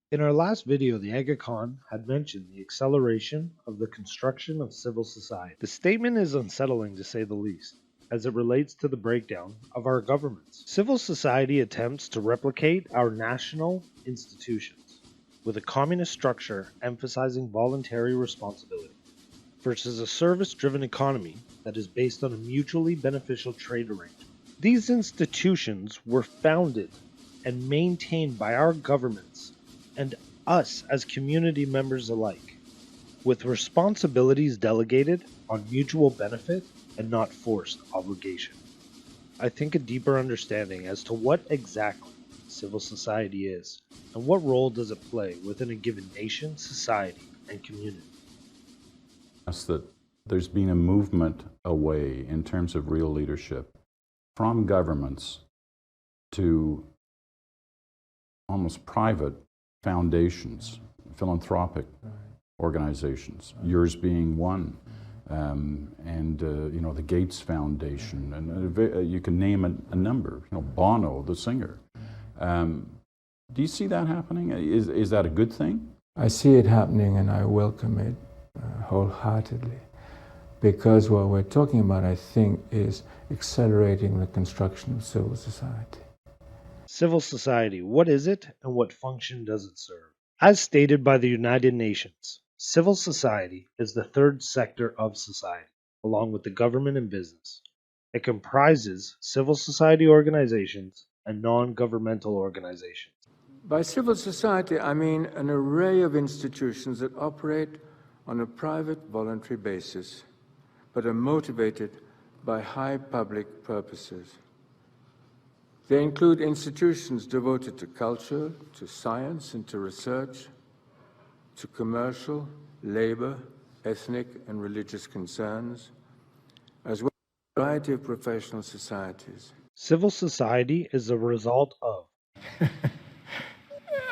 In our last video, the Aga Khan had mentioned the acceleration of the construction of civil society. The statement is unsettling to say the least, as it relates to the breakdown of our governments. Civil society attempts to replicate our national institutions, with a communist structure emphasizing voluntary responsibility, versus a service-driven economy that is based on a mutually beneficial trade arrangement. These institutions were founded and maintained by our governments and us as community members alike, with responsibilities delegated on mutual benefit and not forced obligation. I think a deeper understanding as to what exactly civil society is and what role does it play within a given nation, society, and community. That there's been a movement away in terms of real leadership from governments to almost private foundations, philanthropic organizations, yours being one, and the Gates Foundation, and you can name a number. Bono, the singer. Do you see that happening? Is that a good thing? I see it happening, and I welcome it wholeheartedly, because what we're talking about, I think, is accelerating the construction of civil society. Civil society, what is it and what function does it serve? As stated by the United Nations, civil society is the third sector of society, along with the government and business. It comprises civil society organizations and non-governmental organizations. By civil society, I mean an array of institutions that operate on a private, voluntary basis, but are motivated by high public purposes. They include institutions devoted to culture, to science, and to research, to commercial, labor, ethnic, and religious concerns, as well as a variety of professional societies. Civil society is a result of.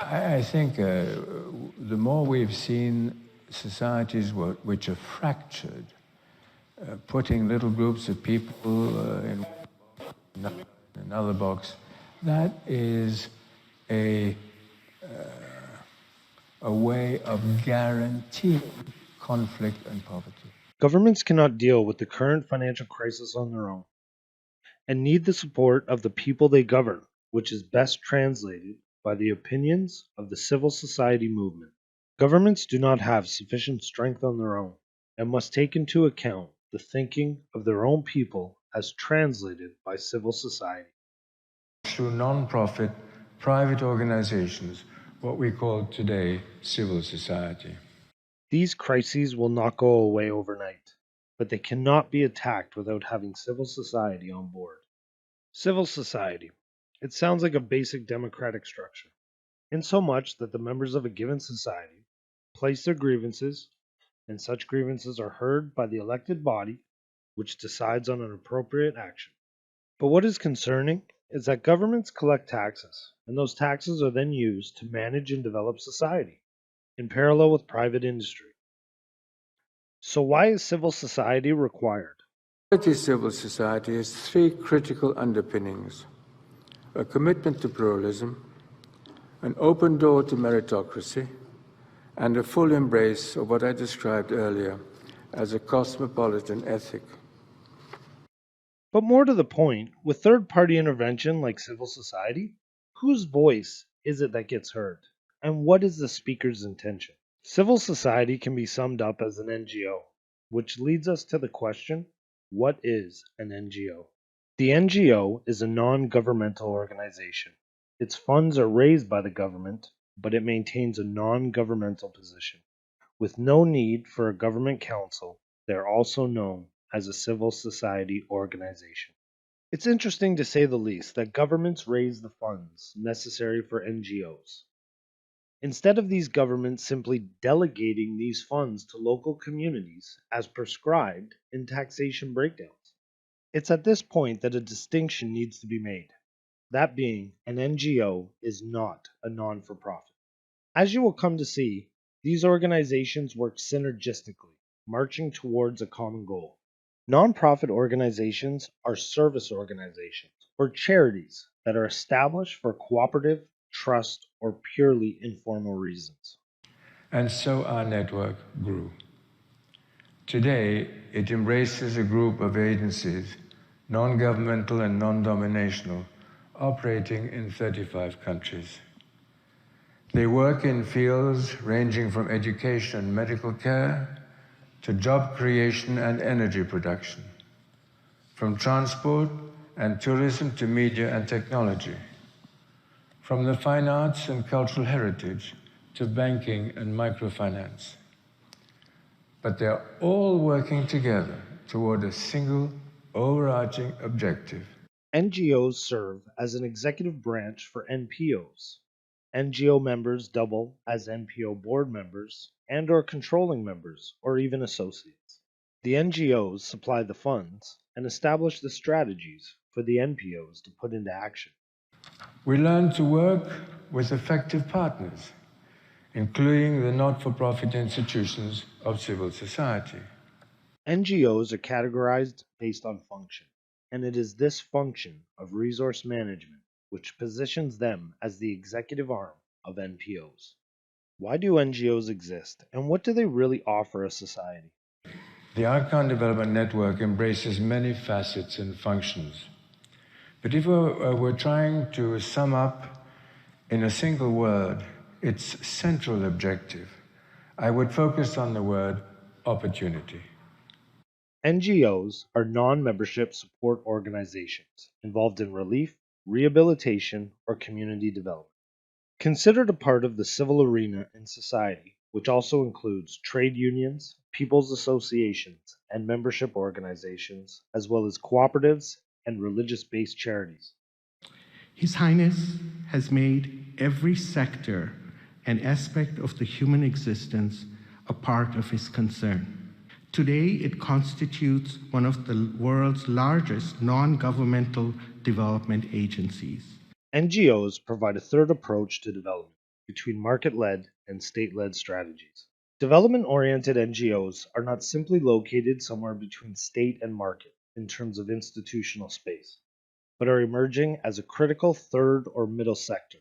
I think the more we've seen societies which are fractured, putting little groups of people in another box, that is a way of guaranteeing conflict and poverty. Governments cannot deal with the current financial crisis on their own and need the support of the people they govern, which is best translated by the opinions of the civil society movement. Governments do not have sufficient strength on their own and must take into account the thinking of their own people as translated by civil society. Through non-profit, private organizations, what we call today civil society. These crises will not go away overnight, but they cannot be attacked without having civil society on board. Civil society. It sounds like a basic democratic structure, in so much that the members of a given society place their grievances, and such grievances are heard by the elected body, which decides on an appropriate action. But what is concerning is that governments collect taxes, and those taxes are then used to manage and develop society, in parallel with private industry. So why is civil society required? Civil society has three critical underpinnings: a commitment to pluralism, an open door to meritocracy, and a full embrace of what I described earlier as a cosmopolitan ethic. But more to the point, with third-party intervention like civil society, whose voice is it that gets heard? And what is the speaker's intention? Civil society can be summed up as an NGO, which leads us to the question, what is an NGO? The NGO is a non-governmental organization. Its funds are raised by the government, but it maintains a non-governmental position. With no need for a government council, they are also known as a civil society organization. It's interesting to say the least that governments raise the funds necessary for NGOs. Instead of these governments simply delegating these funds to local communities as prescribed in taxation breakdowns. It's at this point that a distinction needs to be made. That being, an NGO is not a non-for-profit. As you will come to see, these organizations work synergistically, marching towards a common goal. Nonprofit organizations are service organizations or charities that are established for cooperative, trust, or purely informal reasons. And so our network grew. Today, it embraces a group of agencies, non-governmental and non-dominational, operating in 35 countries. They work in fields ranging from education and medical care to job creation and energy production, from transport and tourism to media and technology, from the fine arts and cultural heritage to banking and microfinance. But they're all working together toward a single overarching objective. NGOs serve as an executive branch for NPOs. NGO members double as NPO board members and/or controlling members or even associates. The NGOs supply the funds and establish the strategies for the NPOs to put into action. We learn to work with effective partners, including the not-for-profit institutions of civil society. NGOs are categorized based on function, and it is this function of resource management which positions them as the executive arm of NPOs. Why do NGOs exist, and what do they really offer a society? The Archon Development Network embraces many facets and functions. But if we're trying to sum up in a single word its central objective, I would focus on the word opportunity. NGOs are non-membership support organizations involved in relief, rehabilitation, or community development. Considered a part of the civil arena in society, which also includes trade unions, people's associations, and membership organizations, as well as cooperatives and religious-based charities. His Highness has made every sector and aspect of the human existence a part of his concern. Today, it constitutes one of the world's largest non-governmental development agencies. NGOs provide a third approach to development between market-led and state-led strategies. Development-oriented NGOs are not simply located somewhere between state and market in terms of institutional space, but are emerging as a critical third or middle sector,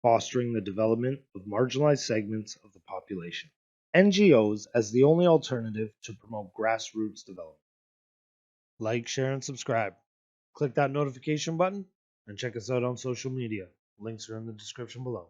fostering the development of marginalized segments of the population. NGOs as the only alternative to promote grassroots development. Like, share, and subscribe. Click that notification button and check us out on social media. Links are in the description below.